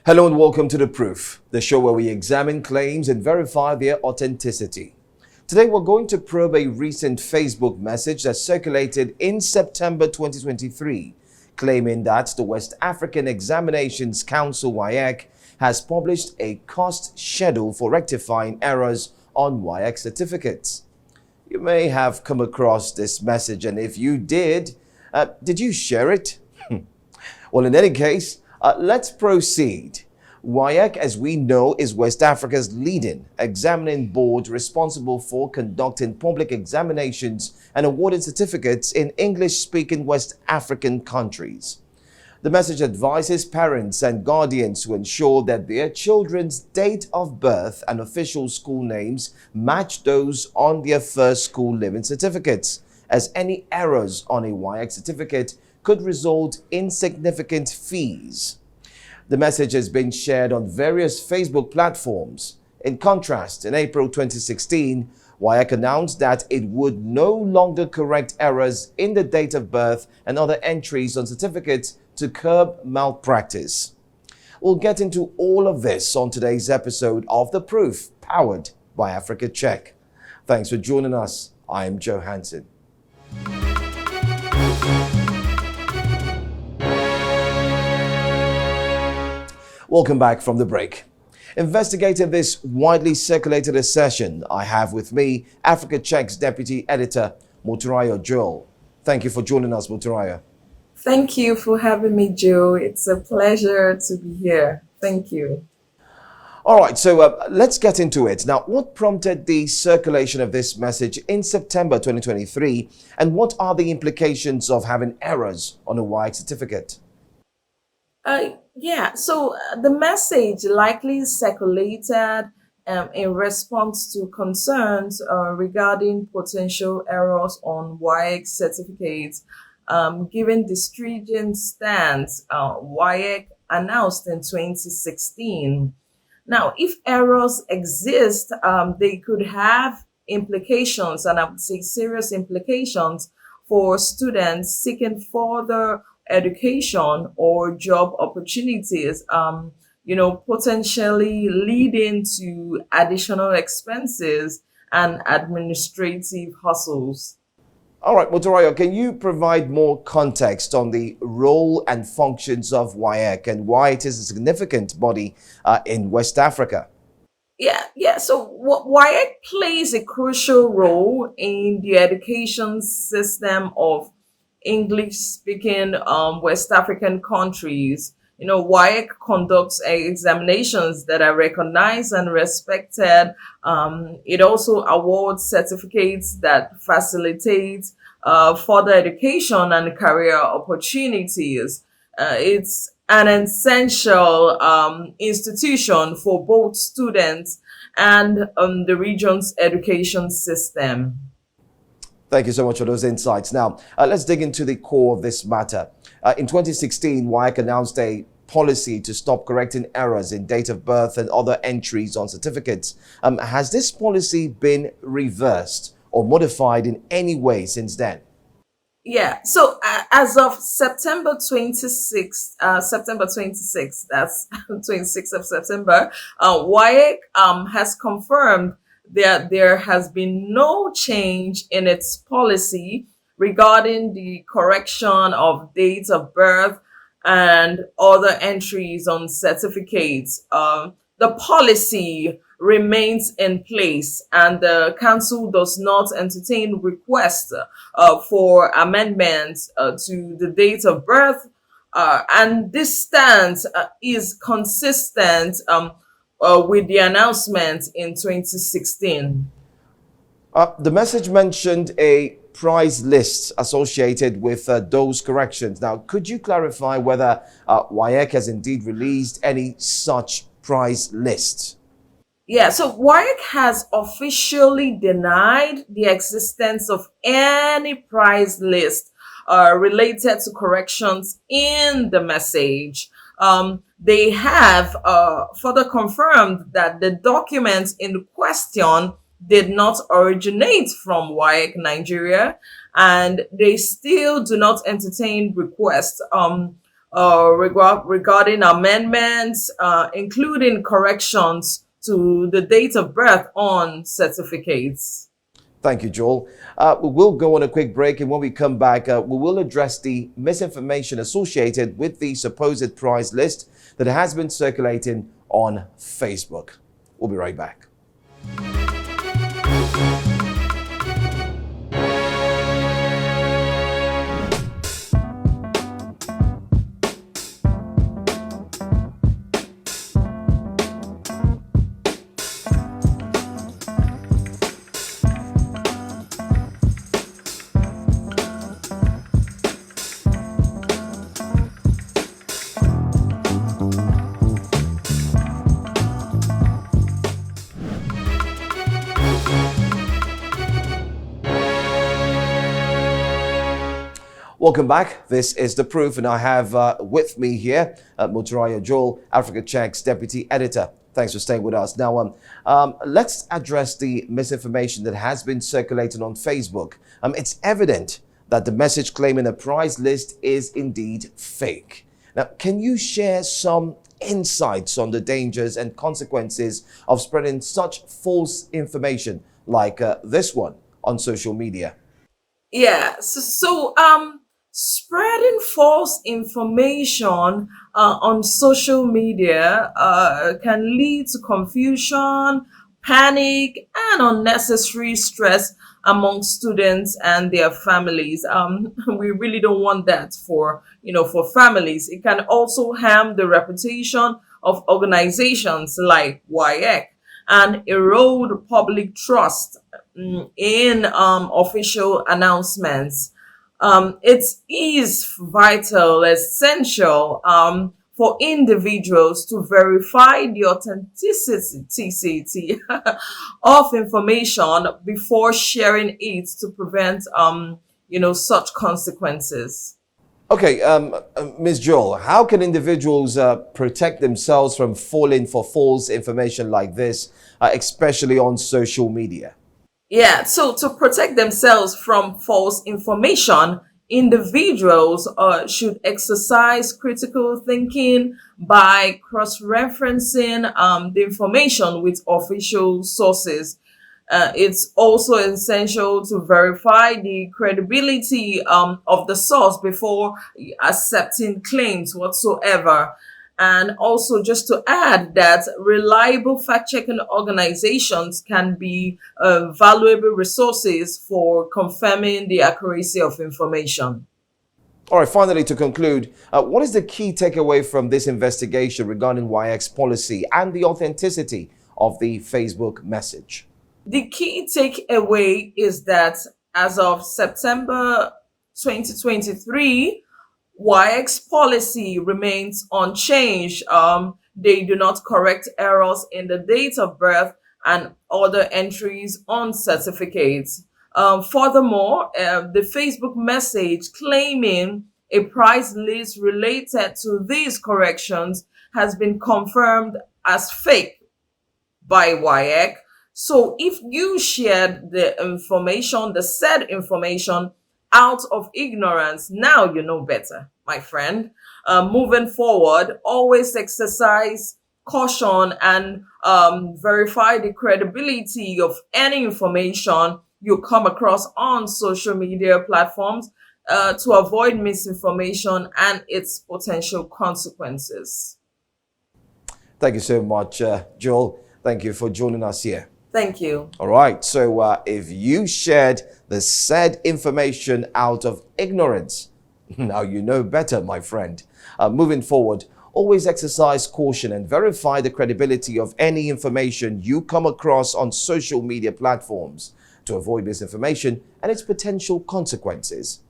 Hello and welcome to The Proof, the show where we examine claims and verify their authenticity. Today we're going to probe a recent Facebook message that circulated in September 2023, claiming that the West African Examinations Council WAEC has published a cost schedule for rectifying errors on WAEC certificates. You may have come across this message, and if you did you share it? Well, in any case, let's proceed. WAEC, as we know, is West Africa's leading examining board responsible for conducting public examinations and awarding certificates in English-speaking West African countries. The message advises parents and guardians to ensure that their children's date of birth and official school names match those on their first school living certificates, as any errors on a WAEC certificate could result in significant fees. The message has been shared on various Facebook platforms. In contrast, in April 2016, WAEC announced that it would no longer correct errors in the date of birth and other entries on certificates to curb malpractice. We'll get into all of this on today's episode of The Proof, powered by Africa Check. Thanks for joining us. I'm Joe Hanson. Welcome back from the break. Investigating this widely circulated assertion, I have with me Africa Check's Deputy Editor, Motunrayo Joel. Thank you for joining us, Motunrayo. Thank you for having me, Joe. It's a pleasure to be here. Thank you. All right, so let's get into it. Now, what prompted the circulation of this message in September 2023, and what are the implications of having errors on a WAEC certificate? So the message likely circulated in response to concerns regarding potential errors on WAEC certificates, given the stringent stance WAEC announced in 2016. Now, if errors exist, they could have implications, and I would say serious implications for students seeking further education or job opportunities, potentially leading to additional expenses and administrative hassles. All right, Motunrayo, can you provide more context on the role and functions of WAEC and why it is a significant body in West Africa? So WAEC plays a crucial role in the education system of English-speaking West African countries. WAEC conducts examinations that are recognized and respected. It also awards certificates that facilitate further education and career opportunities. It's an essential institution for both students and the region's education system. Thank you so much for those insights. Now, let's dig into the core of this matter. In 2016, WAEC announced a policy to stop correcting errors in date of birth and other entries on certificates. Has this policy been reversed or modified in any way since then? So as of September 26th, that's 26th of September, WAEC has confirmed that there has been no change in its policy regarding the correction of dates of birth and other entries on certificates. The policy remains in place, and the council does not entertain requests for amendments to the date of birth, and this stance is consistent with the announcement in 2016. The message mentioned a price list associated with those corrections. Now, could you clarify whether WAEC has indeed released any such price list? So WAEC has officially denied the existence of any price list related to corrections in the message. They have further confirmed that the documents in question did not originate from WAEC Nigeria, and they still do not entertain requests regarding amendments, including corrections to the date of birth on certificates. Thank you, Joel. We will go on a quick break, and when we come back, we will address the misinformation associated with the supposed prize list that has been circulating on Facebook. We'll be right back. Welcome back. This is The Proof, and I have with me here Motunrayo Joel, Africa Check's Deputy Editor. Thanks for staying with us. Now, let's address the misinformation that has been circulating on Facebook. It's evident that the message claiming a prize list is indeed fake. Now, can you share some insights on the dangers and consequences of spreading such false information like this one on social media? Yeah, spreading false information on social media can lead to confusion, panic, and unnecessary stress among students and their families. We really don't want that for families. It can also harm the reputation of organizations like WAEC and erode public trust in official announcements. It is vital, essential for individuals to verify the authenticity of information before sharing it to prevent, such consequences. Okay, Ms. Joel, how can individuals protect themselves from falling for false information like this, especially on social media? Yeah, so to protect themselves from false information, individuals should exercise critical thinking by cross-referencing the information with official sources. It's also essential to verify the credibility of the source before accepting claims whatsoever. And also, just to add that reliable fact-checking organizations can be valuable resources for confirming the accuracy of information. All right, finally, to conclude, what is the key takeaway from this investigation regarding WAEC's policy and the authenticity of the Facebook message? The key takeaway is that as of September 2023, WAEC's policy remains unchanged. They do not correct errors in the date of birth and other entries on certificates. Furthermore, the Facebook message claiming a prize list related to these corrections has been confirmed as fake by WAEC. So if you shared the said information out of ignorance, now you know better, my friend. Moving forward, always exercise caution and verify the credibility of any information you come across on social media platforms to avoid misinformation and its potential consequences. Thank you so much, Joel. Thank you for joining us here. Thank you. All right. So if you shared the said information out of ignorance, now you know better, my friend. Moving forward, always exercise caution and verify the credibility of any information you come across on social media platforms to avoid misinformation and its potential consequences.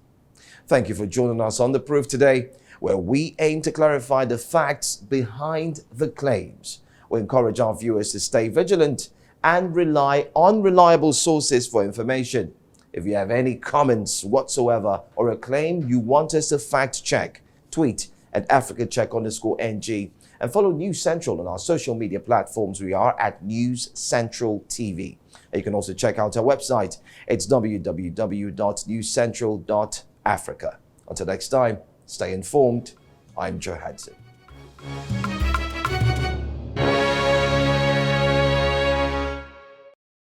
Thank you for joining us on The Proof today, where we aim to clarify the facts behind the claims. We encourage our viewers to stay vigilant and rely on reliable sources for information. If you have any comments whatsoever or a claim you want us to fact check, tweet at AfricaCheck_NG and follow News Central on our social media platforms. We are at News Central TV. And you can also check out our website. It's www.newscentral.africa. Until next time, stay informed I'm Joe Hanson.